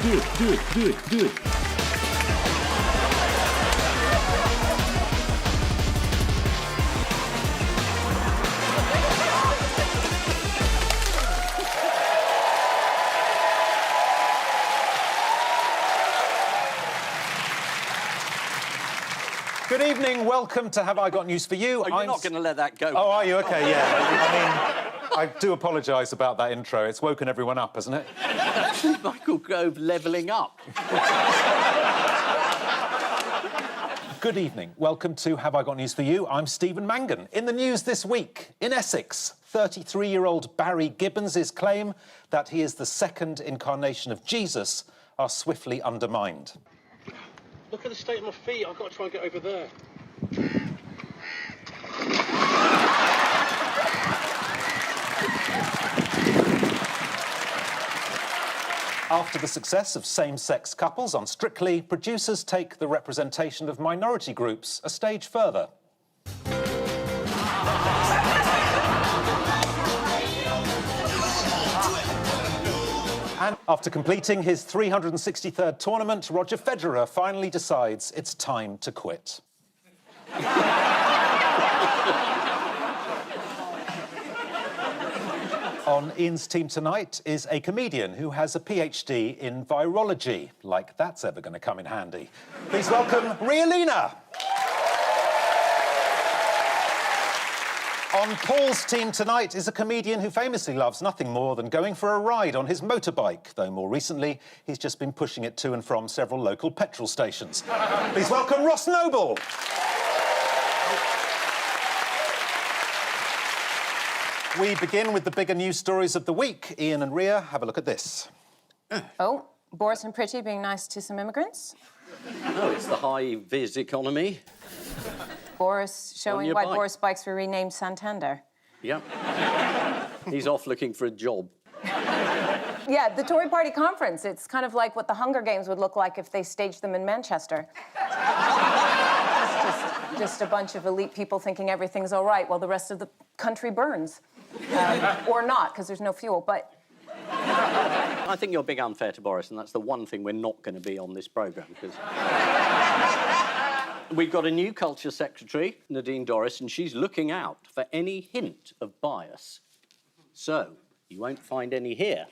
do it. Good evening, welcome to Have I Got News For You? Oh, you're not going to let that go. Oh, are you? OK, yeah. I mean, I do apologise about that intro. It's woken everyone up, hasn't it? Michael Gove levelling up. Good evening, welcome to Have I Got News For You? I'm Stephen Mangan. In the news this week, in Essex, 33-year-old Barry Gibbons' claim that he is the second incarnation of Jesus are swiftly undermined. Look at the state of my feet. I've got to try and get over there. After the success of same-sex couples on Strictly, producers take the representation of minority groups a stage further. And after completing his 363rd tournament, Roger Federer finally decides it's time to quit. On Ian's team tonight is a comedian who has a PhD in virology, like that's ever going to come in handy. Please welcome Lina. On Paul's team tonight is a comedian who famously loves nothing more than going for a ride on his motorbike, though more recently he's just been pushing it to and from several local petrol stations. Please welcome Ross Noble. We begin with the bigger news stories of the week. Ian and Ria, have a look at this. Oh, Boris and Pretty being nice to some immigrants. Oh, it's the high-vis economy. Boris showing why Boris bikes were renamed Santander. Yep. He's off looking for a job. Yeah, the Tory party conference. It's kind of like what the Hunger Games would look like if they staged them in Manchester. It's just a bunch of elite people thinking everything's all right while the rest of the country burns. Or not, because there's no fuel, but... I think you're being unfair to Boris, and that's the one thing we're not going to be on this programme, because... We've got a new Culture Secretary, Nadine Dorries, and she's looking out for any hint of bias. So, you won't find any here.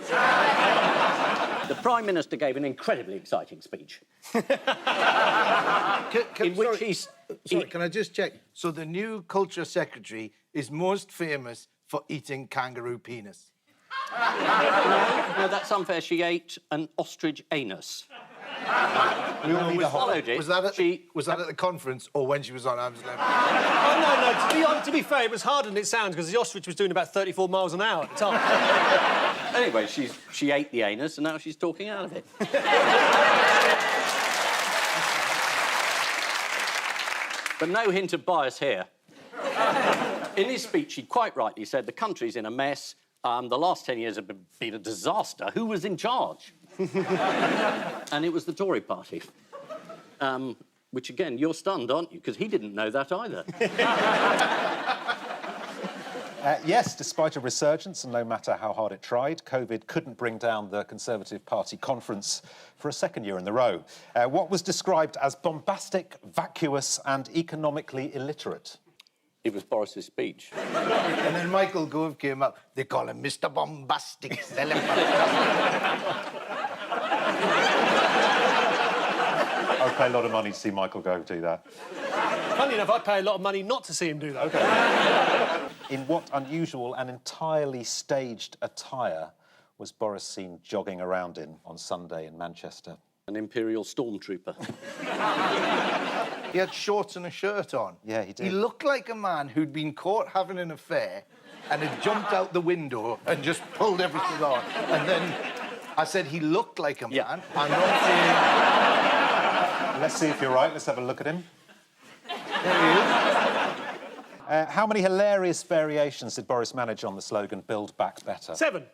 The Prime Minister gave an incredibly exciting speech. Can I just check? So the new Culture Secretary is most famous for eating kangaroo penis? No, that's unfair. She ate an ostrich anus. Was that at the conference or when she was on Arm's Length? Oh, no. To be fair, it was harder than it sounds because the ostrich was doing about 34 miles an hour at the time. Anyway, she ate the anus and now she's talking out of it. But no hint of bias here. In his speech, he quite rightly said the country's in a mess. The last 10 years have been a disaster. Who was in charge? And it was the Tory party. Which, again, you're stunned, aren't you? Because he didn't know that either. Yes, despite a resurgence, and no matter how hard it tried, COVID couldn't bring down the Conservative Party conference for a second year in a row. What was described as bombastic, vacuous and economically illiterate? It was Boris's speech. And then Michael Gove came up. They call him Mr. Bombastic. I'd pay a lot of money to see Michael Gove do that. Funny enough, I'd pay a lot of money not to see him do that. OK. In what unusual and entirely staged attire was Boris seen jogging around in on Sunday in Manchester? An Imperial stormtrooper. He had shorts and a shirt on. Yeah, he did. He looked like a man who'd been caught having an affair and had jumped out the window and just pulled everything on. And then I said he looked like a man. Yeah. I'm not saying... Let's see if you're right. Let's have a look at him. There he is. How many hilarious variations did Boris manage on the slogan, Build Back Better? 7.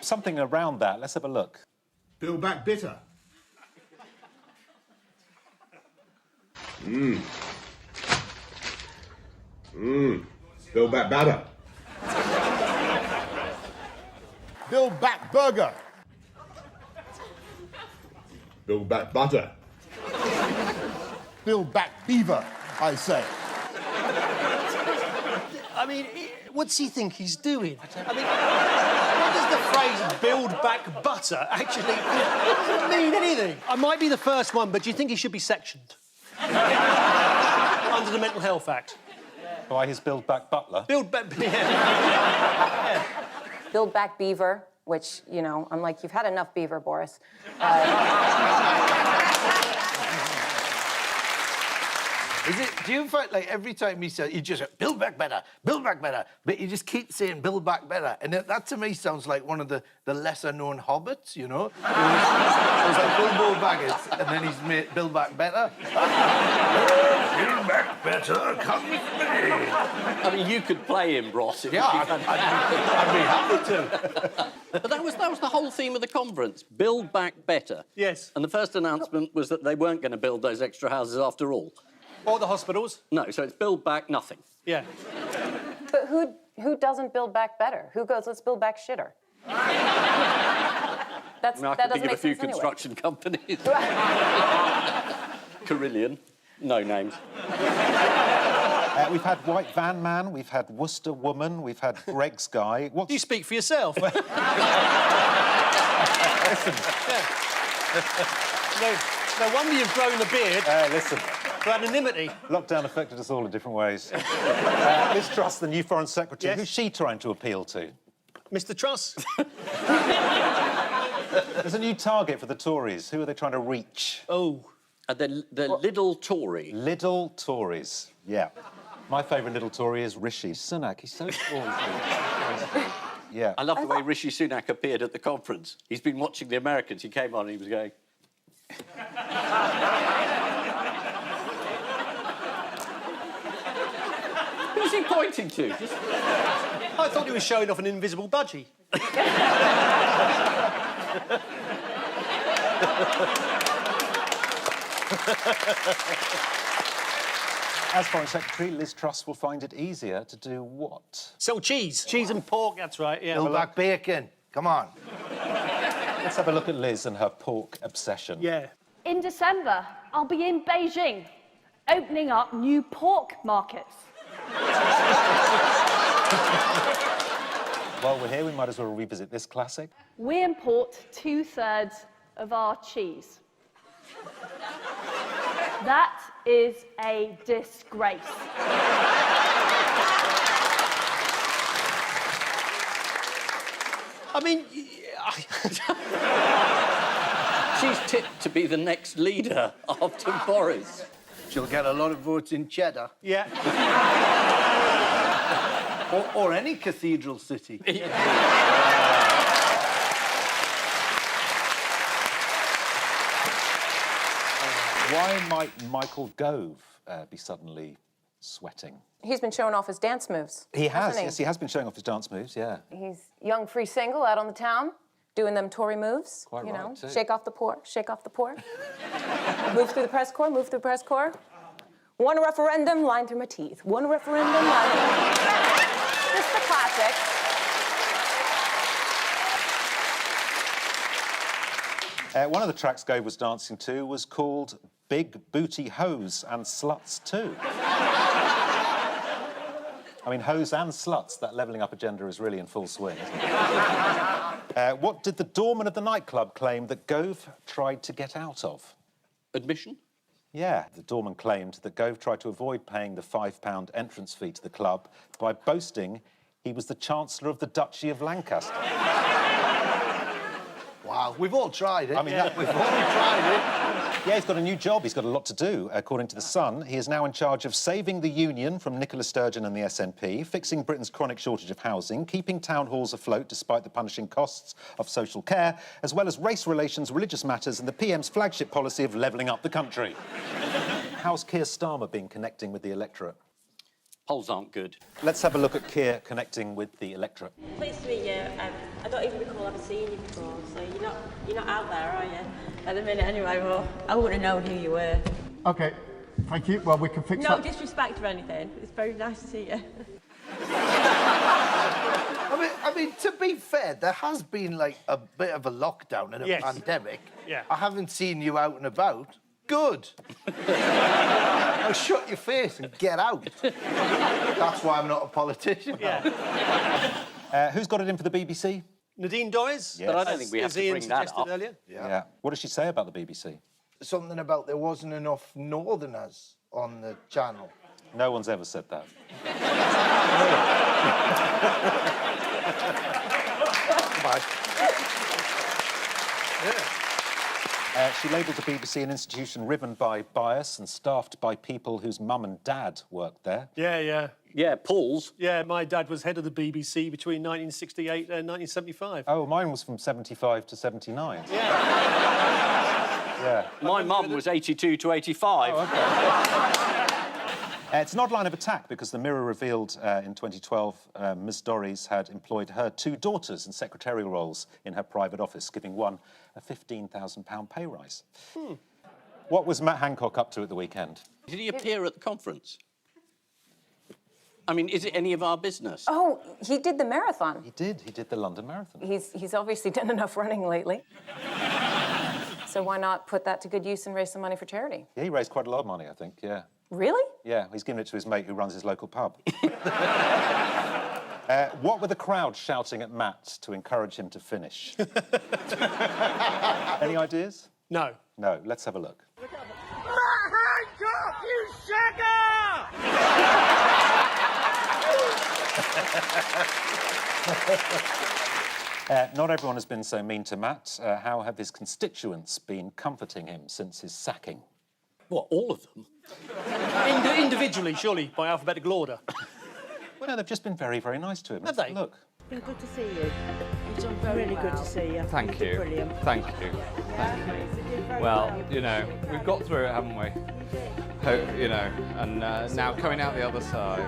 Something around that. Let's have a look. Build back bitter. Build back batter. Build back burger. Build back butter. Build back beaver, I say. I mean, what's he think he's doing? I mean, what does the phrase build back butter actually... It doesn't mean anything. I might be the first one, but do you think he should be sectioned? Under the Mental Health Act. By his Build Back Butler. Build back... Yeah. Build back beaver, which, you know, I'm like, you've had enough beaver, Boris. Do you find, like, every time he says, you just build back better, but you just keep saying build back better, and that to me sounds like one of the lesser-known hobbits, you know? It was like Bilbo Baggins, and then he's made build back better. Build back better, come with me. I mean, you could play him, Ross. Yeah, I'd be happy to. But that was the whole theme of the conference. Build back better. Yes. And the first announcement was that they weren't going to build those extra houses after all. Or the hospitals. No, so it's build back nothing. Yeah. But who doesn't build back better? Who goes, let's build back shitter? I mean, I that can think doesn't of a make few sense anyway. construction companies. Carillion. No names. We've had White Van Man, we've had Worcester Woman, we've had Greg's Guy. What You speak for yourself. Listen. No wonder you've grown the beard. Listen. For anonymity. Lockdown affected us all in different ways. Liz Truss, the new Foreign Secretary, Yes. who's she trying to appeal to? Mr. Truss. There's a new target for the Tories. Who are they trying to reach? Oh. The little Tory. Little Tories, yeah. My favourite little Tory is Rishi Sunak. He's so small. Yeah. I love the way Rishi Sunak appeared at the conference. He's been watching the Americans. He came on and he was going... Who's he pointing to? Just... I thought he was showing off an invisible budgie. As Foreign Secretary, Liz Truss will find it easier to do what? Sell cheese. Cheese and pork, that's right, yeah. Build back bacon. Come on. Let's have a look at Liz and her pork obsession. Yeah. In December, I'll be in Beijing, opening up new pork markets. While we're here, we might as well revisit this classic. We import 2/3 of our cheese. That is a disgrace. I mean... She's tipped to be the next leader after Boris. She'll get a lot of votes in Cheddar. Yeah. Or any cathedral city. Why might Michael Gove be suddenly sweating? He's been showing off his dance moves. He has, hasn't yes, he has been showing off his dance moves, yeah. He's young, free single out on the town, doing them Tory moves. Quite you right, know, too. shake off the poor, shake off the poor. Move through the press corps, move through the press corps. One referendum, line through my teeth. One referendum, line through my teeth. Just the classic. One of the tracks Gove was dancing to was called Big Booty Hoes and Sluts Too. I mean, hoes and sluts, that levelling up agenda is really in full swing, isn't it? What did the doorman of the nightclub claim that Gove tried to get out of? Admission? Yeah, the doorman claimed that Gove tried to avoid paying the £5 entrance fee to the club by boasting he was the Chancellor of the Duchy of Lancaster. Wow, we've all tried it. I mean, we've all tried it. Yeah, he's got a new job. He's got a lot to do. According to The Sun, he is now in charge of saving the Union from Nicola Sturgeon and the SNP, fixing Britain's chronic shortage of housing, keeping town halls afloat despite the punishing costs of social care, as well as race relations, religious matters and the PM's flagship policy of levelling up the country. How's Keir Starmer been connecting with the electorate? Polls aren't good. Let's have a look at Keir connecting with the electorate. Pleased to meet you. I don't even recall ever seeing you before, so you're not out there, are you? At the minute, anyway. Well, I wouldn't have known who you were. OK, thank you. Well, we can fix No that. disrespect or anything. It's very nice to see you. I mean, to be fair, there has been, like, a bit of a lockdown and a pandemic. Yeah. I haven't seen you out and about. Good. Now shut your face and get out. That's why I'm not a politician. Yeah. Who's got it in for the BBC? Nadine Dorries? Yes. But I don't think we have as to Ian bring that suggested up. earlier. Yeah. What does she say about the BBC? Something about there wasn't enough Northerners on the channel. No one's ever said that. She labelled the BBC an institution riven by bias and staffed by people whose mum and dad worked there. Yeah. Yeah, Paul's. Yeah, my dad was head of the BBC between 1968 and 1975. Oh, mine was from 75 to 79. Yeah. My mum was 82 to 85. Oh, okay. It's an odd line of attack because the Mirror revealed in 2012 Ms Dorries had employed her 2 daughters in secretarial roles in her private office, giving one a £15,000 pay rise. What was Matt Hancock up to at the weekend? Did he appear at the conference? I mean, is it any of our business? Oh, he did the marathon. He did the London Marathon. He's obviously done enough running lately. So why not put that to good use and raise some money for charity? Yeah, he raised quite a lot of money, I think, yeah. Really? Yeah, he's given it to his mate who runs his local pub. What were the crowd shouting at Matt to encourage him to finish? Any ideas? No. No, let's have a look. Not everyone has been so mean to Matt. How have his constituents been comforting him since his sacking? What, all of them? Individually, surely, by alphabetical order. Well, no, they've just been very, very nice to him. Have they? Look. It's been good to see you. You've done very really good to see you. Thank you. Brilliant. Thank you. Thank you. Well, you know, we've got through it, haven't we? You know, and now coming out the other side.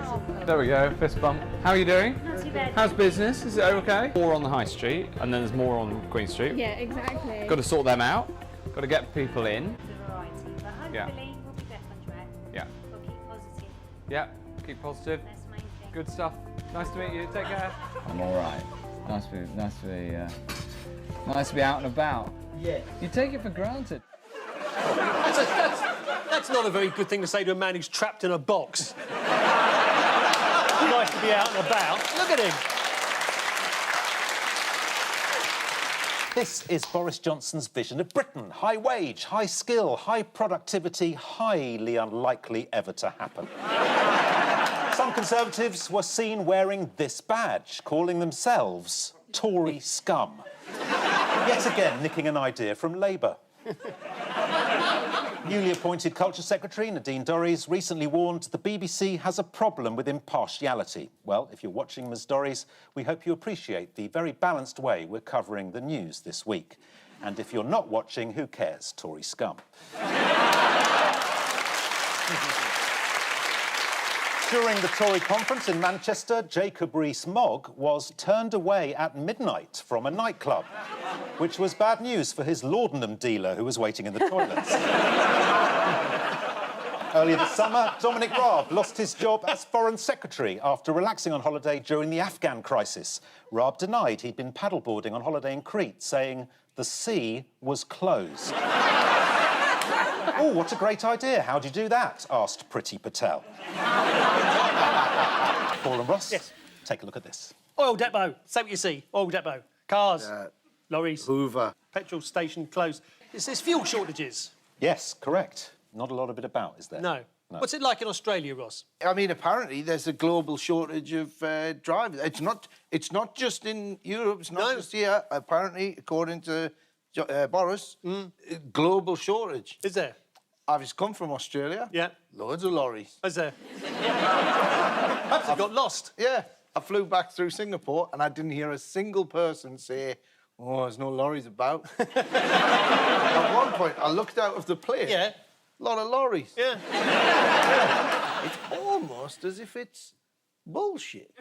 There we go, fist bump. How are you doing? Not too bad. How's business? Is it okay? More on the High Street, and then there's more on Queen Street. Yeah, exactly. Got to sort them out. Got to get people in. The variety, but hopefully Yeah. we'll be back on track. Yeah. We'll keep positive. Yeah. Keep positive. That's the main thing. Good stuff. Nice to meet you. Take care. I'm all right. Nice to be out and about. Yeah. You take it for granted. That's not a very good thing to say to a man who's trapped in a box. Nice to be out and about. Look at him. This is Boris Johnson's vision of Britain. High wage, high skill, high productivity, highly unlikely ever to happen. Some Conservatives were seen wearing this badge, calling themselves Tory scum. Yet again, nicking an idea from Labour. Newly appointed Culture Secretary Nadine Dorries recently warned the BBC has a problem with impartiality. Well, if you're watching Ms Dorries, we hope you appreciate the very balanced way we're covering the news this week. And if you're not watching, who cares? Tory scum. During the Tory conference in Manchester, Jacob Rees-Mogg was turned away at midnight from a nightclub, which was bad news for his laudanum dealer who was waiting in the toilets. Earlier this summer, Dominic Raab lost his job as Foreign Secretary after relaxing on holiday during the Afghan crisis. Raab denied he'd been paddleboarding on holiday in Crete, saying the sea was closed. Oh, what a great idea. How'd you do that? Asked Priti Patel. Paul and Ross, yes. Take a look at this. Oil depot. Say what you see. Oil depot. Cars. Lorries. Hoover. Petrol station closed. There's fuel shortages. Yes, correct. Not a lot of it about, is there? No. What's it like in Australia, Ross? I mean, apparently there's a global shortage of drivers. It's not just in Europe. It's not just here. Apparently, according to Boris, global shortage. Is there? I've just come from Australia. Yeah. Loads of lorries. Is there? Perhaps it got lost. Yeah. I flew back through Singapore and I didn't hear a single person say, oh, there's no lorries about. At one point, I looked out of the plane. Yeah. A lot of lorries. Yeah. It's almost as if it's bullshit.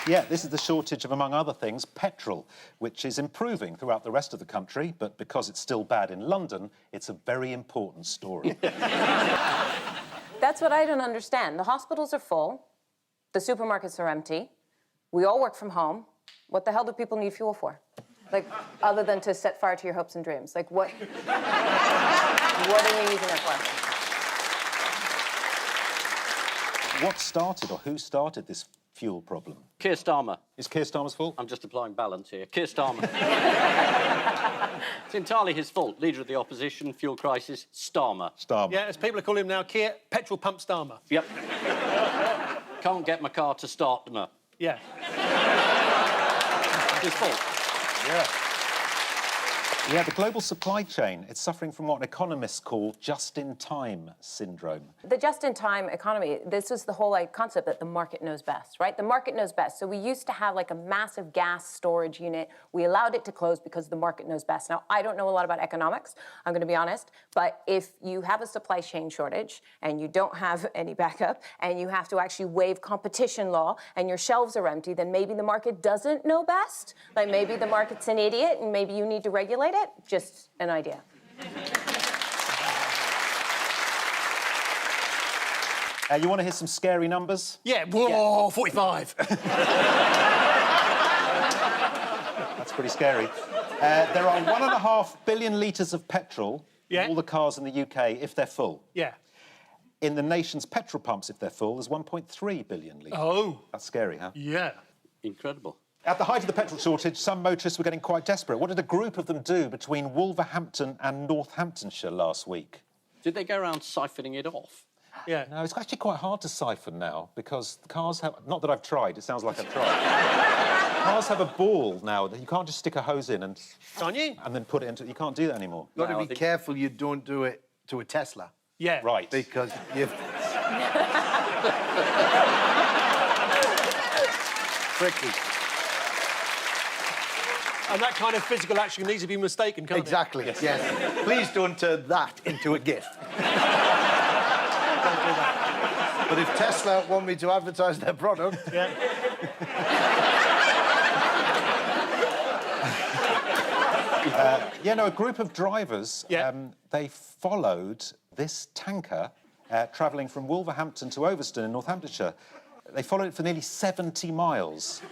Yeah, this is the shortage of, among other things, petrol, which is improving throughout the rest of the country, but because it's still bad in London, it's a very important story. There That's what I don't understand. The hospitals are full. The supermarkets are empty. We all work from home. What the hell do people need fuel for? Like, other than to set fire to your hopes and dreams? Like, what? What are we using it for? What started, or who started this fuel problem? Keir Starmer. Is Keir Starmer's fault? I'm just applying balance here. Keir Starmer. It's entirely his fault. Leader of the opposition, fuel crisis, Starmer. Starmer. Yeah, as people are calling him now, Keir, petrol pump Starmer. Yep. Can't get my car to start, me. Yeah. His fault. Yeah. Yeah, the global supply chain, it's suffering from what economists call just-in-time syndrome. The just-in-time economy, this is the whole concept that the market knows best, right? The market knows best. So we used to have a massive gas storage unit. We allowed it to close because the market knows best. Now, I don't know a lot about economics, I'm going to be honest, but if you have a supply chain shortage and you don't have any backup and you have to actually waive competition law and your shelves are empty, then maybe the market doesn't know best. Like maybe the market's an idiot and maybe you need to regulate it. Just an idea. You want to hear some scary numbers? Yeah, whoa, 45. That's pretty scary. There are 1.5 billion litres of petrol in all the cars in the UK if they're full. Yeah. In the nation's petrol pumps, if they're full, there's 1.3 billion litres. Oh. That's scary, huh? Yeah. Incredible. At the height of the petrol shortage, some motorists were getting quite desperate. What did a group of them do between Wolverhampton and Northamptonshire last week? Did they go around siphoning it off? Yeah. No, it's actually quite hard to siphon now because the cars have... Not that I've tried, it sounds like I've tried. Cars have a ball now that you can't just stick a hose in and... Can't you? And then put it into... You can't do that anymore. You've got to be careful you don't do it to a Tesla. Yeah. Right. Because you've... Tricky. And that kind of physical action needs to be mistaken, can't Exactly, it? yes. Please don't turn that into a gift. But if Tesla want me to advertise their product... Yeah. A group of drivers, they followed this tanker travelling from Wolverhampton to Overston in Northamptonshire. They followed it for nearly 70 miles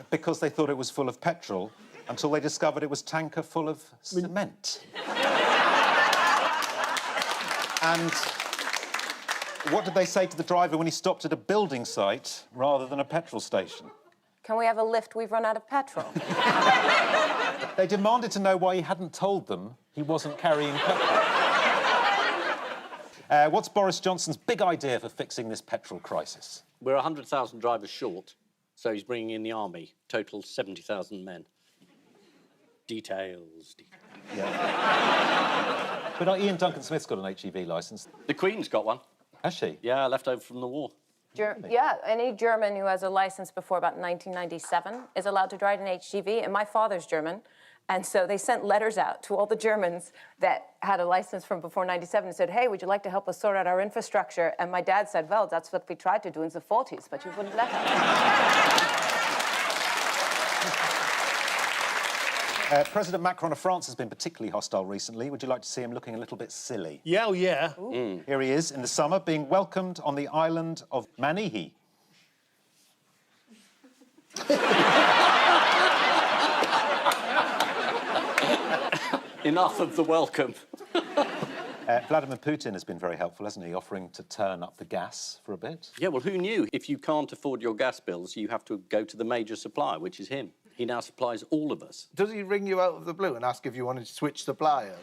because they thought it was full of petrol until they discovered it was tanker full of cement. And what did they say to the driver when he stopped at a building site rather than a petrol station? Can we have a lift? We've run out of petrol. They demanded to know why he hadn't told them he wasn't carrying petrol. What's Boris Johnson's big idea for fixing this petrol crisis? We're 100,000 drivers short, so he's bringing in the army. Total 70,000 men. Details. Yeah. But Ian Duncan Smith's got an HGV licence. The Queen's got one. Has she? Yeah, left over from the war. Yeah, any German who has a license before about 1997 is allowed to drive an HGV, and my father's German. And so they sent letters out to all the Germans that had a license from before 97 and said, hey, would you like to help us sort out our infrastructure? And my dad said, well, that's what we tried to do in the 40s, but you wouldn't let us. President Macron of France has been particularly hostile recently. Would you like to see him looking a little bit silly? Yeah, oh, yeah. Here he is in the summer, being welcomed on the island of Manihi. Enough of the welcome. Vladimir Putin has been very helpful, hasn't he, offering to turn up the gas for a bit? Yeah, well, who knew? If you can't afford your gas bills, you have to go to the major supplier, which is him. He now supplies all of us. Does he ring you out of the blue and ask if you wanted to switch suppliers?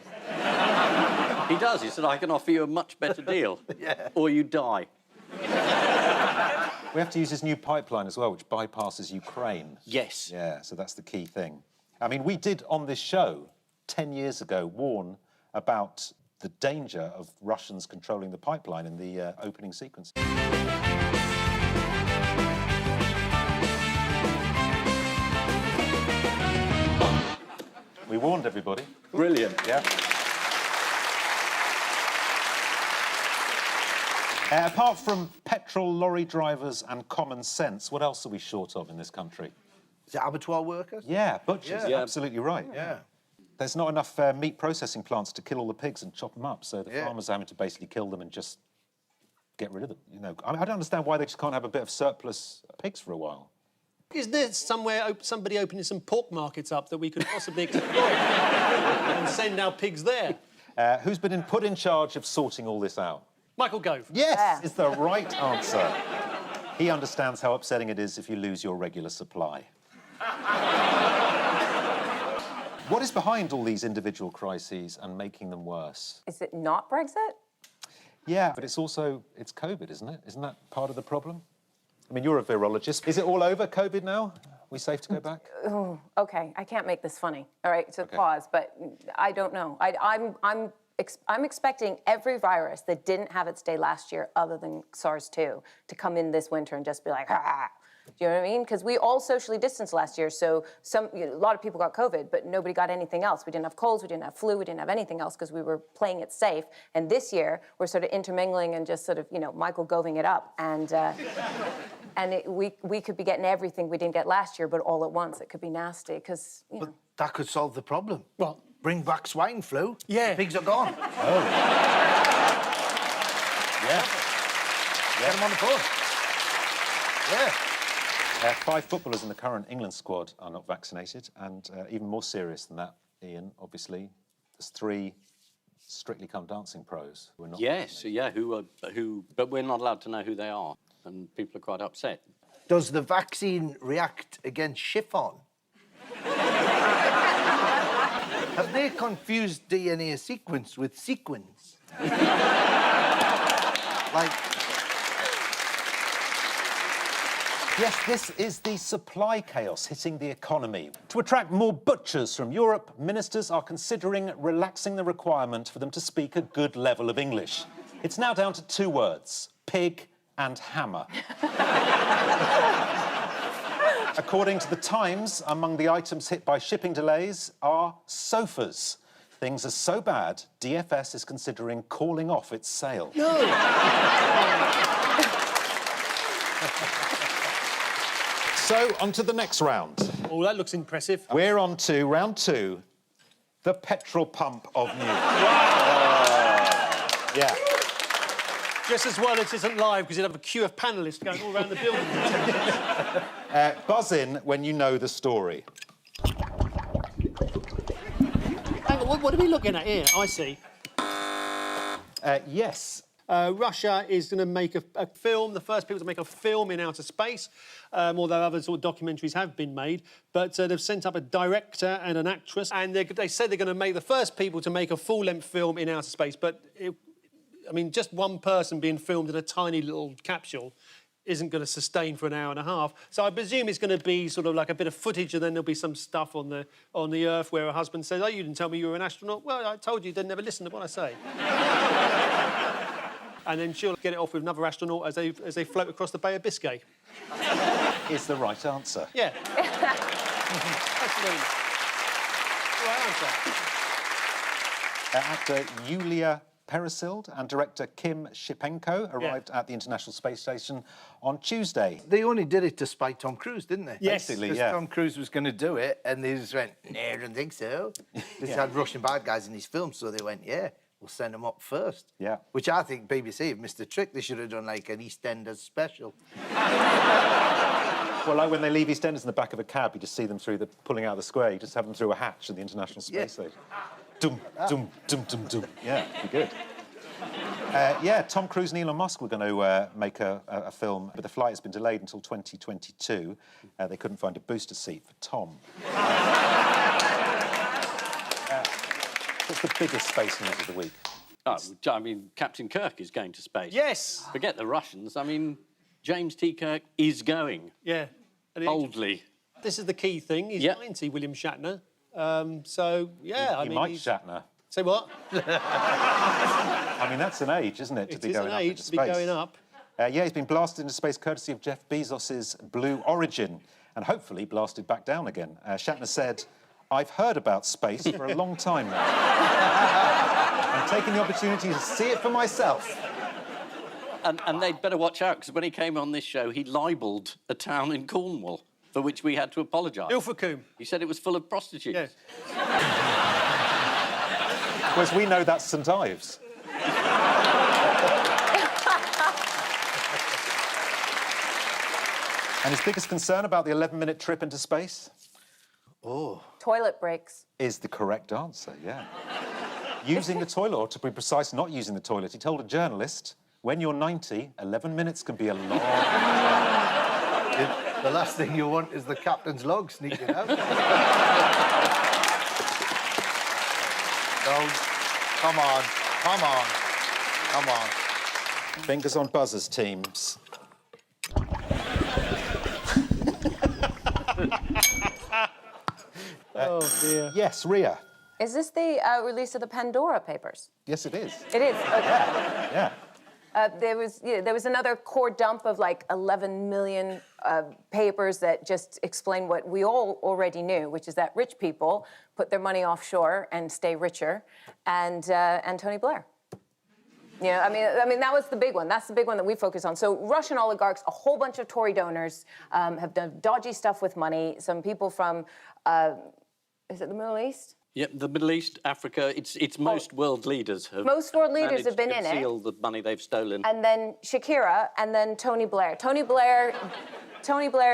He does. He said, I can offer you a much better deal. Yeah. Or you die. We have to use his new pipeline as well, which bypasses Ukraine. Yes. Yeah, so that's the key thing. I mean, we did on this show 10 years ago warn about the danger of Russians controlling the pipeline in the opening sequence. We warned everybody. Brilliant. Yeah. Apart from petrol lorry drivers and common sense, what else are we short of in this country? Is it abattoir workers? Yeah, butchers. Yeah. Absolutely right. Yeah. There's not enough meat processing plants to kill all the pigs and chop them up, so the farmers are having to basically kill them and just get rid of them. You know, I don't understand why they just can't have a bit of surplus pigs for a while. Is there somewhere somebody opening some pork markets up that we could possibly exploit and send our pigs there? Who's been put in charge of sorting all this out? Michael Gove. Yes, is the right answer. He understands how upsetting it is if you lose your regular supply. What is behind all these individual crises and making them worse? Is it not Brexit? Yeah, but it's COVID, isn't it? Isn't that part of the problem? I mean, you're a virologist. Is it all over, COVID, now? Are we safe to go back? Oh, OK, I can't make this funny. All right, so pause, but I don't know. I'm expecting every virus that didn't have its day last year, other than SARS-2, to come in this winter and just be like, ha! Do you know what I mean? Because we all socially distanced last year, so a lot of people got COVID, but nobody got anything else. We didn't have colds, we didn't have flu, we didn't have anything else because we were playing it safe. And this year, we're sort of intermingling and just sort of, Michael Goving it up. And we could be getting everything we didn't get last year, but all at once. It could be nasty because, But that could solve the problem. What? Bring back swine flu. Yeah. The pigs are gone. Oh. Yeah. Get them on the phone. Yeah. 5 footballers in the current England squad are not vaccinated, and even more serious than that, Ian, obviously, there's 3 Strictly Come Dancing pros who are not vaccinated. Yeah, but we're not allowed to know who they are, and people are quite upset. Does the vaccine react against chiffon? Have they confused DNA sequence with sequins? Yes, this is the supply chaos hitting the economy. To attract more butchers from Europe, ministers are considering relaxing the requirement for them to speak a good level of English. It's now down to 2 words, pig and hammer. According to The Times, among the items hit by shipping delays are sofas. Things are so bad, DFS is considering calling off its sale. No! So, on to the next round. Oh, that looks impressive. We're on to round 2, the petrol pump of news. Yeah. Just as well it isn't live, because you'd have a queue of panellists going all around the building. Buzz in when you know the story. Hang on, what are we looking at here? I see. Yes. Russia is going to make a film, the first people to make a film in outer space, although other sort of documentaries have been made. But they've sent up a director and an actress, and they said they're going to make the first people to make a full-length film in outer space. But, just one person being filmed in a tiny little capsule isn't going to sustain for an hour and a half. So I presume it's going to be sort of like a bit of footage, and then there'll be some stuff on the Earth where her husband says, "Oh, you didn't tell me you were an astronaut." "Well, I told you, they never listen to what I say." And then she'll get it off with another astronaut as they float across the Bay of Biscay. Is the right answer. Yeah. Absolutely. Right answer. Actor Yulia Peresild and director Kim Shipenko arrived at the International Space Station on Tuesday. They only did it to spite Tom Cruise, didn't they? Yes. Basically, Because yeah. Tom Cruise was going to do it, and they just went, "No, I don't think so." This had Russian bad guys in his film, so they went, "Yeah, we'll send them up first." Yeah. Which I think BBC have missed the trick. They should have done like an EastEnders special. Well, like when they leave EastEnders in the back of a cab, you just see them pulling out of the square. You just have them through a hatch in the International Space Station. Dum, dum, dum, dum, dum. Yeah, be good. Tom Cruise and Elon Musk were going to make a film, but the flight has been delayed until 2022. They couldn't find a booster seat for Tom. What's the biggest space news of the week? Captain Kirk is going to space. Yes. Forget the Russians. James T. Kirk is going. Yeah. Boldly. This is the key thing. He's 90, William Shatner. He might Shatner. Say what? That's an age, isn't it, to be going up into space? It is an age to be going up. He's been blasted into space courtesy of Jeff Bezos' Blue Origin, and hopefully blasted back down again. Shatner said, "I've heard about space for a long time now. I'm taking the opportunity to see it for myself." And they'd better watch out, because when he came on this show, he libelled a town in Cornwall, for which we had to apologise. Ilfracombe. He said it was full of prostitutes. Yes. Whereas we know that's St Ives. And his biggest concern about the 11-minute trip into space? Toilet breaks. Is the correct answer, yeah. Using the toilet, or to be precise, not using the toilet. He told a journalist, when you're 90, 11 minutes can be a long time. The last thing you want is the captain's log sneaking out. So, come on. Fingers on buzzers, teams. Oh, dear. Yes, Ria. Is this the release of the Pandora Papers? Yes, it is. It is. Okay. Yeah. There was another core dump of like 11 million papers that just explain what we all already knew, which is that rich people put their money offshore and stay richer, and Tony Blair. You know, I mean, that was the big one. That's the big one that we focus on. So Russian oligarchs, a whole bunch of Tory donors have done dodgy stuff with money. Some people from, is it the Middle East? Yep, the Middle East, Africa, it's most world leaders have Most world leaders have been managed in to it. conceal the money they've stolen. And then Shakira, and then Tony Blair. Tony Blair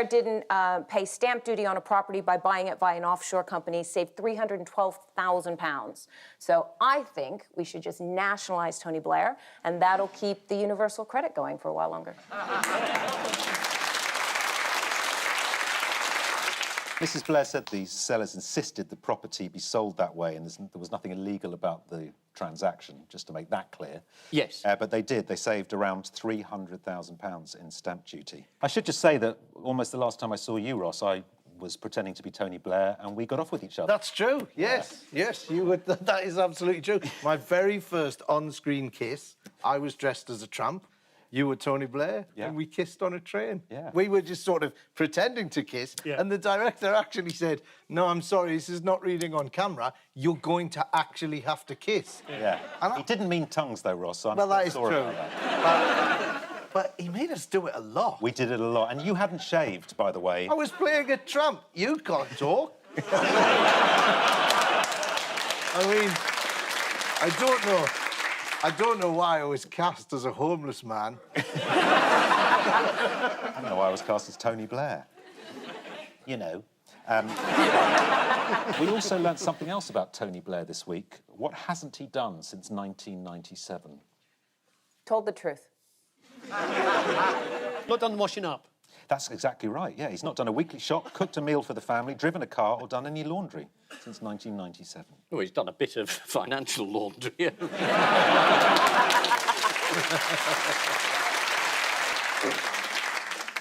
didn't pay stamp duty on a property by buying it via an offshore company, saved £312,000. So I think we should just nationalise Tony Blair, and that'll keep the universal credit going for a while longer. Mrs. Blair said the sellers insisted the property be sold that way, and there was nothing illegal about the transaction, just to make that clear. Yes. But they did. They saved around £300,000 in stamp duty. I should just say that almost the last time I saw you, Ross, I was pretending to be Tony Blair, and we got off with each other. That's true, yes. Yes, you would. That is absolutely true. My very first on-screen kiss, I was dressed as a tramp. You were Tony Blair, and we kissed on a train. Yeah. We were just sort of pretending to kiss, and the director actually said, no, I'm sorry, this is not reading on camera. You're going to actually have to kiss. Yeah. And he didn't mean tongues, though, Ross. So well, that is sorry true. about that. But he made us do it a lot. We did it a lot. And you hadn't shaved, by the way. I was playing a tramp. You can't talk. I mean, I don't know why I was cast as a homeless man. I don't know why I was cast as Tony Blair. You know. We also learnt something else about Tony Blair this week. What hasn't he done since 1997? Told the truth. Not done washing up. That's exactly right, yeah. He's not done a weekly shop, cooked a meal for the family, driven a car, or done any laundry since 1997. Oh, he's done a bit of financial laundry.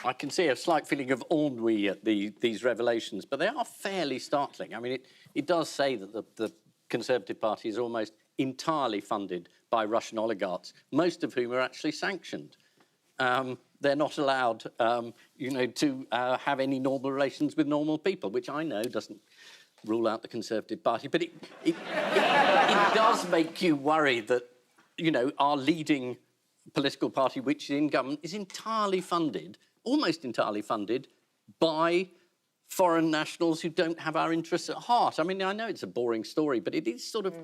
I can see a slight feeling of ennui at these revelations, but they are fairly startling. I mean, it does say that the Conservative Party is almost entirely funded by Russian oligarchs, most of whom are actually sanctioned. They're not allowed, you know, to have any normal relations with normal people, which I know doesn't rule out the Conservative Party, but it does make you worry that, you know, our leading political party, which is in government, is entirely funded, almost entirely funded, by foreign nationals who don't have our interests at heart. I mean, I know it's a boring story, but it is sort of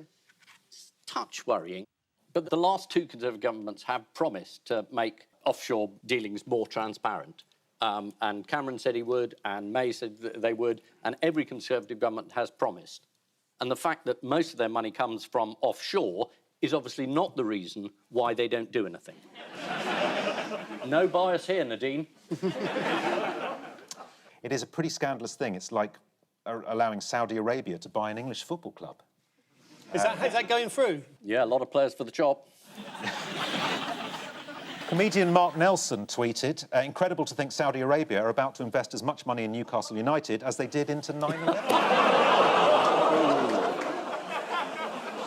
touch worrying. But the last two Conservative governments have promised to make offshore dealings more transparent. And Cameron said he would, and May said that they would, and every Conservative government has promised. And the fact that most of their money comes from offshore is obviously not the reason why they don't do anything. No bias here, Nadine. It is a pretty scandalous thing. It's like allowing Saudi Arabia to buy an English football club. Is that going through? Yeah, a lot of players for the chop. Comedian Mark Nelson tweeted, incredible to think Saudi Arabia are about to invest as much money in Newcastle United as they did into 9/11.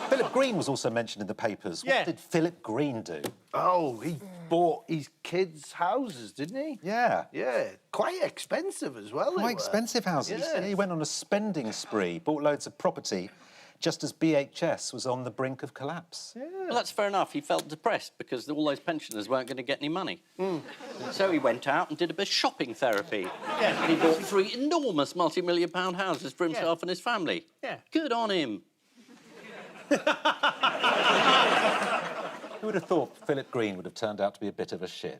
Philip Green was also mentioned in the papers. Yeah. What did Philip Green do? Oh, he bought his kids' houses, didn't he? Yeah. Yeah, quite expensive as well. Quite expensive houses. Yeah. He went on a spending spree, bought loads of property, just as BHS was on the brink of collapse. Yeah. Well, that's fair enough. He felt depressed because all those pensioners weren't going to get any money. So he went out and did a bit of shopping therapy. Yeah. And he bought 3 enormous multi-million-pound houses for himself and his family. Yeah. Good on him. Who would have thought Philip Green would have turned out to be a bit of a shit?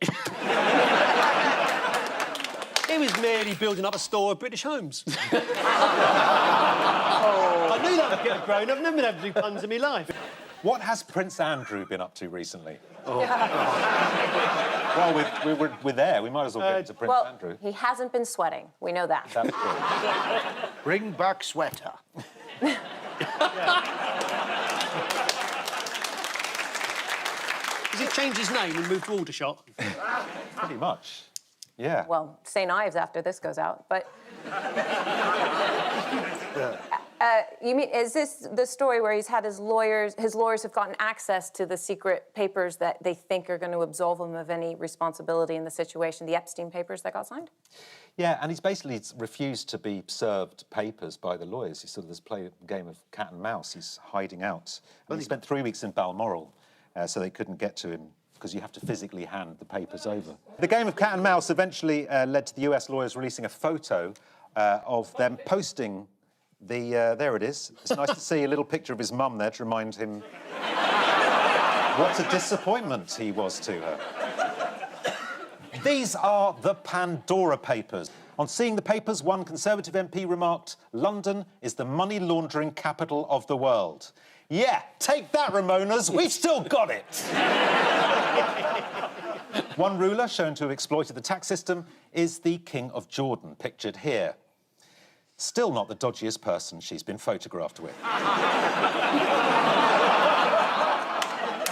He was merely building up a store of British homes. I knew that would get grown. I've never been able to do puns in my life. What has Prince Andrew been up to recently? Well, we're there. We might as well get into Prince Andrew. He hasn't been sweating. We know that. That's true. Bring back sweater. Has he changed his name and moved to Aldershot? Pretty much. Yeah. Well, St. Ives after this goes out, but... you mean, is this the story where he's had his lawyers have gotten access to the secret papers that they think are going to absolve him of any responsibility in the situation, the Epstein papers that got signed? Yeah, and he's basically refused to be served papers by the lawyers. He sort of has played a game of cat and mouse. He's hiding out. And he spent 3 weeks in Balmoral, so they couldn't get to him, because you have to physically hand the papers over. The game of cat and mouse eventually led to the US lawyers releasing a photo of them posting there it is. It's nice to see a little picture of his mum there to remind him what a disappointment he was to her. These are the Pandora Papers. On seeing the papers, one Conservative MP remarked, "London is the money laundering capital of the world." Yeah, take that, Ramonas, we've still got it. One ruler shown to have exploited the tax system is the King of Jordan, pictured here. Still not the dodgiest person she's been photographed with.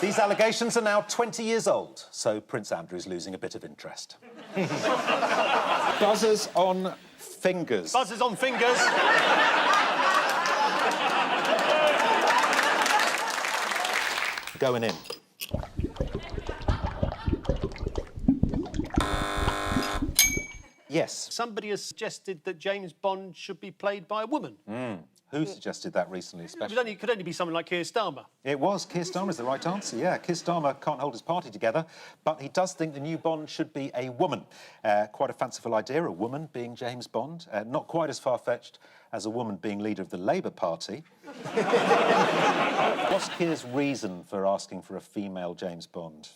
These allegations are now 20 years old, so Prince Andrew's losing a bit of interest. Buzzers on fingers. Buzzers on fingers. Going in. Yes. Somebody has suggested that James Bond should be played by a woman. Who suggested that recently, especially? It could only be someone like Keir Starmer. It was. Keir Starmer is the right answer, yeah. Keir Starmer can't hold his party together, but he does think the new Bond should be a woman. Quite a fanciful idea, a woman being James Bond. Not quite as far-fetched as a woman being leader of the Labour Party. What's Keir's reason for asking for a female James Bond?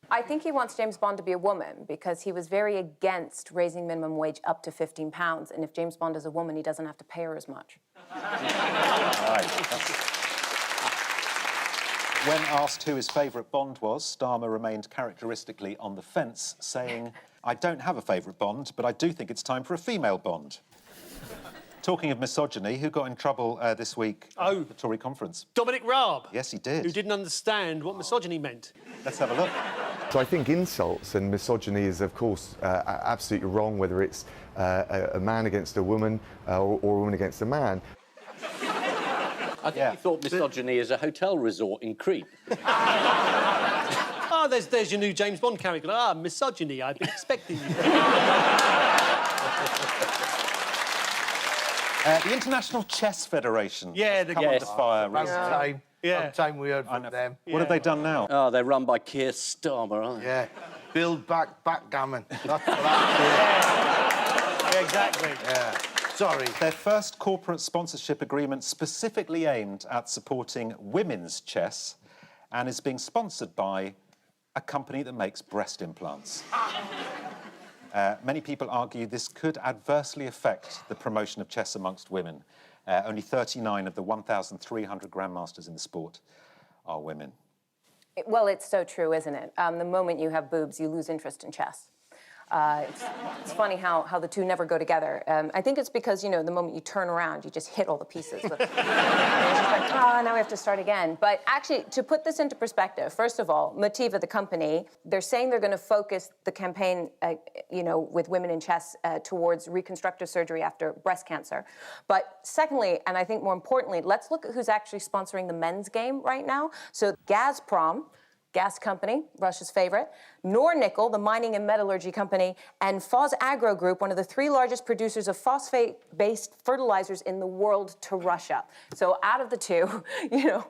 I think he wants James Bond to be a woman because he was very against raising minimum wage up to £15, and if James Bond is a woman, he doesn't have to pay her as much. Right. When asked who his favourite Bond was, Starmer remained characteristically on the fence, saying, "I don't have a favourite Bond, but I do think it's time for a female Bond." Talking of misogyny, who got in trouble this week at the Tory conference? Dominic Raab. Yes, he did. Who didn't understand what misogyny meant. Let's have a look. So I think insults and misogyny is, of course, absolutely wrong, whether it's a man against a woman or a woman against a man. I think he thought misogyny is a hotel resort in Crete. Oh, there's your new James Bond character. Ah, misogyny, I've been expecting you. The International Chess Federation. Yeah, the come under fire recently. About time we heard from them. What have they done now? Oh, they're run by Keir Starmer, aren't they? Yeah. Build back backgammon. That's what that Yeah, exactly. Yeah. Sorry. Their first corporate sponsorship agreement specifically aimed at supporting women's chess and is being sponsored by a company that makes breast implants. Many people argue this could adversely affect the promotion of chess amongst women. Only 39 of the 1,300 grandmasters in the sport are women. Well, it's so true, isn't it? The moment you have boobs, you lose interest in chess. It's funny how the two never go together. I think it's because, you know, the moment you turn around, you just hit all the pieces. But, it's just like, oh, now we have to start again. But actually, to put this into perspective, first of all, Motiva, the company, they're saying they're going to focus the campaign, you know, with women in chess towards reconstructive surgery after breast cancer. But secondly, and I think more importantly, let's look at who's actually sponsoring the men's game right now. So Gazprom, gas company, Russia's favorite, Nornickel, the mining and metallurgy company, and Phosagro Group, one of the 3 largest producers of phosphate-based fertilizers in the world, to Russia. So out of the two, you know,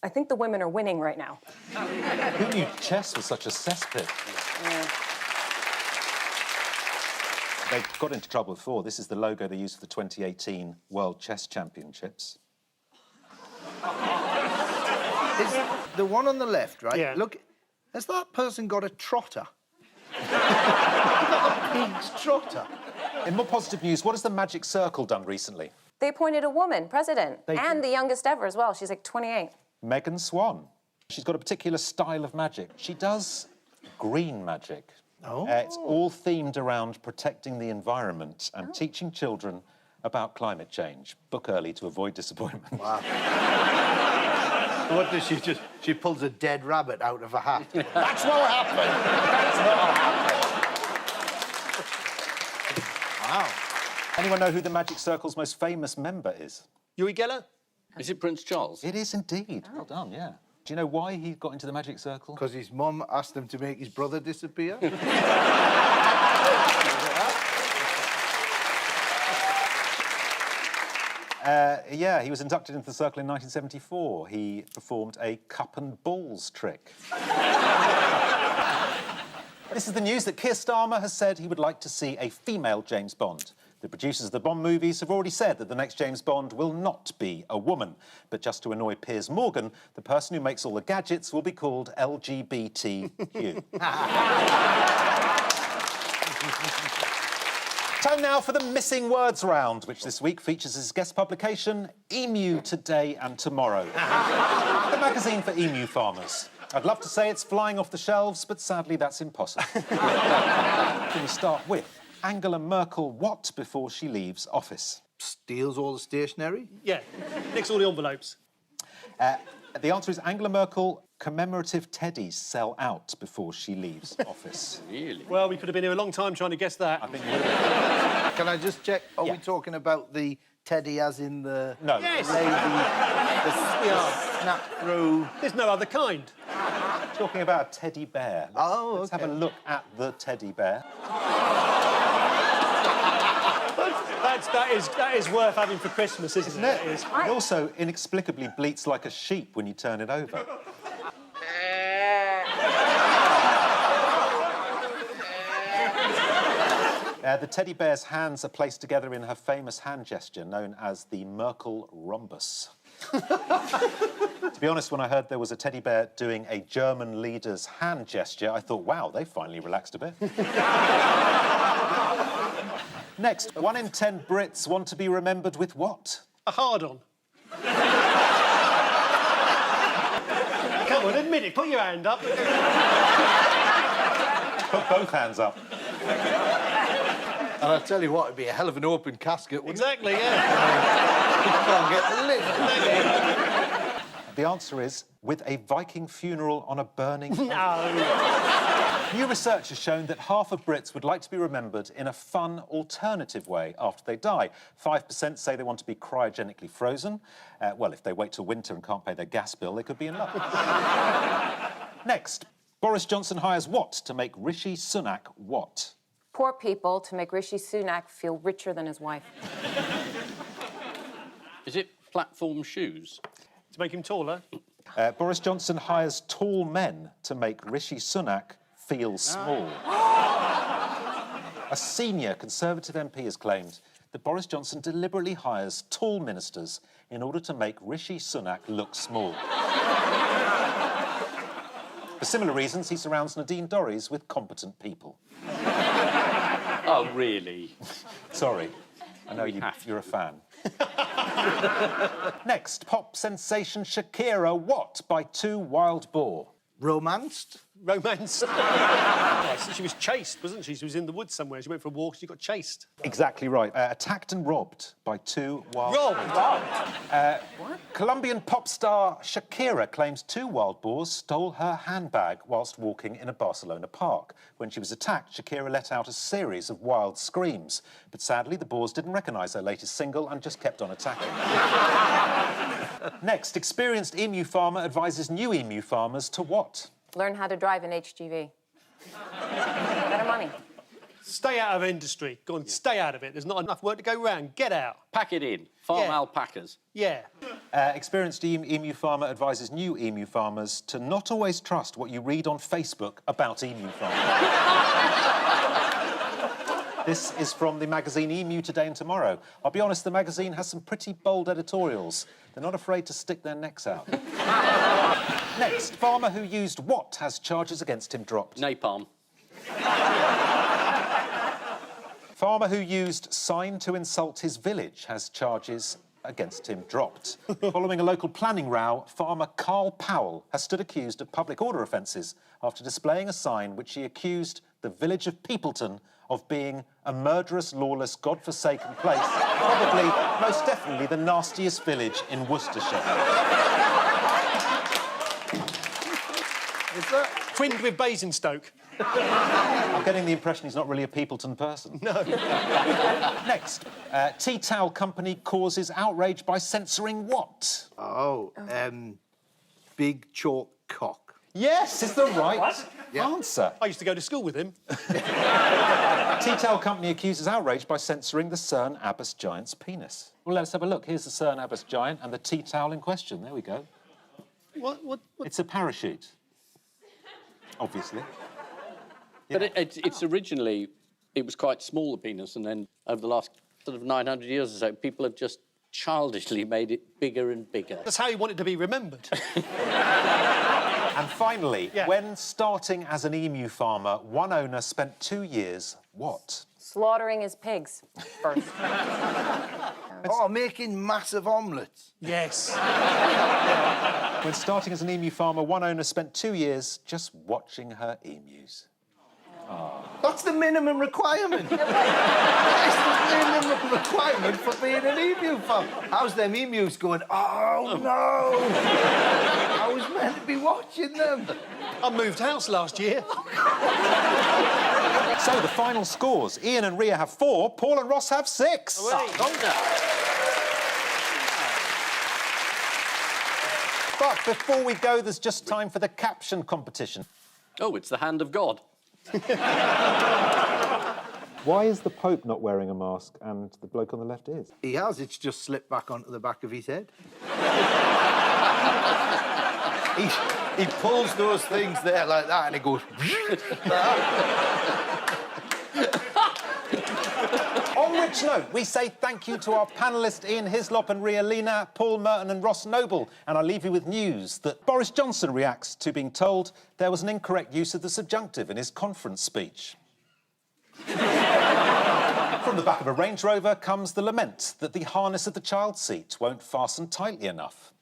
I think the women are winning right now. Who knew chess was such a cesspit? Yeah. They got into trouble before. This is the logo they used for the 2018 World Chess Championships. The one on the left, right? Yeah. Look, has that person got a trotter? They've got a pig's trotter. In more positive news, what has the Magic Circle done recently? They appointed a woman president, and the youngest ever as well. She's like 28. Megan Swan. She's got a particular style of magic. She does green magic. Oh. It's all themed around protecting the environment and teaching children about climate change. Book early to avoid disappointment. Wow. What does she just... She pulls a dead rabbit out of a hat. That's what happened. That's what happened. Wow. Anyone know who the Magic Circle's most famous member is? Uri Geller? Is it Prince Charles? It is indeed. Well done, yeah. Do you know why he got into the Magic Circle? Because his mum asked him to make his brother disappear. Yeah, he was inducted into the circle in 1974. He performed a cup and balls trick. This is the news that Keir Starmer has said he would like to see a female James Bond. The producers of the Bond movies have already said that the next James Bond will not be a woman. But just to annoy Piers Morgan, the person who makes all the gadgets will be called LGBTQ. Time now for the Missing Words round, which this week features his guest publication, Emu Today and Tomorrow. The magazine for emu farmers. I'd love to say it's flying off the shelves, but sadly that's impossible. Can we start with Angela Merkel what before she leaves office? Steals all the stationery? Yeah, nicks all the envelopes. The answer is Angela Merkel, commemorative teddies sell out before she leaves office. Really? Well, we could have been here a long time trying to guess that. I think you would have. Can I just check? Are we talking about the teddy as in the... No. Yes. Lady, the snap through... There's no other kind. Talking about a teddy bear. Let's have a look at the teddy bear. That is worth having for Christmas, isn't it? It is. It also inexplicably bleats like a sheep when you turn it over. The teddy bear's hands are placed together in her famous hand gesture known as the Merkel rhombus. To be honest, when I heard there was a teddy bear doing a German leader's hand gesture, I thought, wow, they finally relaxed a bit. Next, 1 in 10 Brits want to be remembered with what? A hard-on. Come on, admit it. Put your hand up. Put both hands up. And I'll tell you what, it'd be a hell of an open casket, wouldn't Exactly, it? yeah. You can't get the lid. The answer is with a Viking funeral on a burning... No. New research has shown that half of Brits would like to be remembered in a fun, alternative way after they die. 5% say they want to be cryogenically frozen. Well, if they wait till winter and can't pay their gas bill, they could be in luck. Next, Boris Johnson hires what to make Rishi Sunak what? Poor people to make Rishi Sunak feel richer than his wife. Is it platform shoes? To make him taller. Boris Johnson hires tall men to make Rishi Sunak feel small. A senior Conservative MP has claimed that Boris Johnson deliberately hires tall ministers in order to make Rishi Sunak look small. For similar reasons, he surrounds Nadine Dorries with competent people. Oh, really? Sorry. I know you're a fan. Next, pop sensation Shakira what by 2 wild boar? Romanced? Romance. Yes, she was chased, wasn't she? She was in the woods somewhere. She went for a walk, she got chased. Exactly right. Attacked and robbed by 2 wild... Robbed? What? Colombian pop star Shakira claims 2 wild boars stole her handbag whilst walking in a Barcelona park. When she was attacked, Shakira let out a series of wild screams. But sadly, the boars didn't recognise her latest single and just kept on attacking. Next, experienced emu farmer advises new emu farmers to what? Learn how to drive an HGV. Better money. Stay out of industry. Go on, stay out of it. There's not enough work to go round. Get out. Pack it in. Farm alpacas. Yeah. Experienced emu farmer advises new emu farmers to not always trust what you read on Facebook about emu farming. This is from the magazine Emu Today and Tomorrow. I'll be honest, the magazine has some pretty bold editorials. They're not afraid to stick their necks out. Next, farmer who used what has charges against him dropped? Napalm. Farmer who used sign to insult his village has charges against him dropped. Following a local planning row, farmer Carl Powell has stood accused of public order offences after displaying a sign which he accused the village of Peopleton of being a murderous, lawless, godforsaken place, probably, most definitely, the nastiest village in Worcestershire. Is that twinned with Basingstoke? I'm getting the impression he's not really a Peopleton person. No. Next, tea towel company causes outrage by censoring what? Big chalk cock. Yes, is the right answer. I used to go to school with him. Tea towel company accuses outrage by censoring the Cern Abbas giant's penis. Well, let's have a look. Here's the Cern Abbas giant and the tea towel in question. There we go. What? It's a parachute. Obviously. But it's originally, it was quite small, the penis, and then over the last sort of 900 years or so, people have just childishly made it bigger and bigger. That's how he wanted to be remembered. And finally, when starting as an emu farmer, one owner spent 2 years, what? Slaughtering his pigs first. Making massive omelettes. Yes. When starting as an emu farmer, one owner spent 2 years just watching her emus. That's the minimum requirement. That's the minimum requirement for being an emu farm. How's them emus going? Oh, no! I was meant to be watching them. I moved house last year. So, the final scores. Ian and Ria have 4, Paul and Ross have 6. But before we go, there's just time for the caption competition. Oh, it's the hand of God. Why is the Pope not wearing a mask and the bloke on the left is? He has. It's just slipped back onto the back of his head. he pulls those things there like that and it goes... On which note, we say thank you to our panellists Ian Hislop and Lina, Paul Merton and Ross Noble. And I leave you with news that Boris Johnson reacts to being told there was an incorrect use of the subjunctive in his conference speech. From the back of a Range Rover comes the lament that the harness of the child seat won't fasten tightly enough.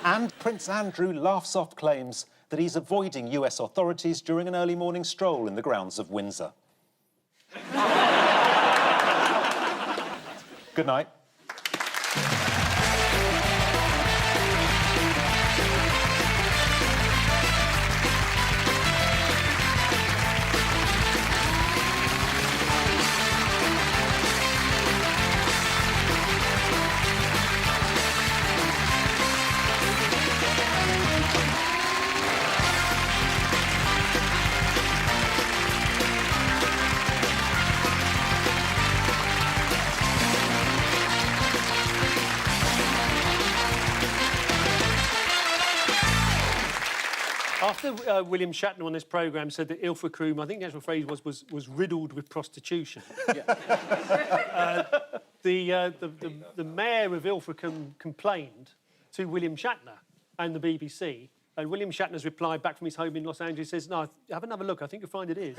And Prince Andrew laughs off claims that he's avoiding US authorities during an early morning stroll in the grounds of Windsor. Good night. After William Shatner on this programme said that Ilfracombe, I think the actual phrase was riddled with prostitution. The mayor of Ilfracombe complained to William Shatner and the BBC, and William Shatner's replied back from his home in Los Angeles says, "No, have another look. I think you'll find it is."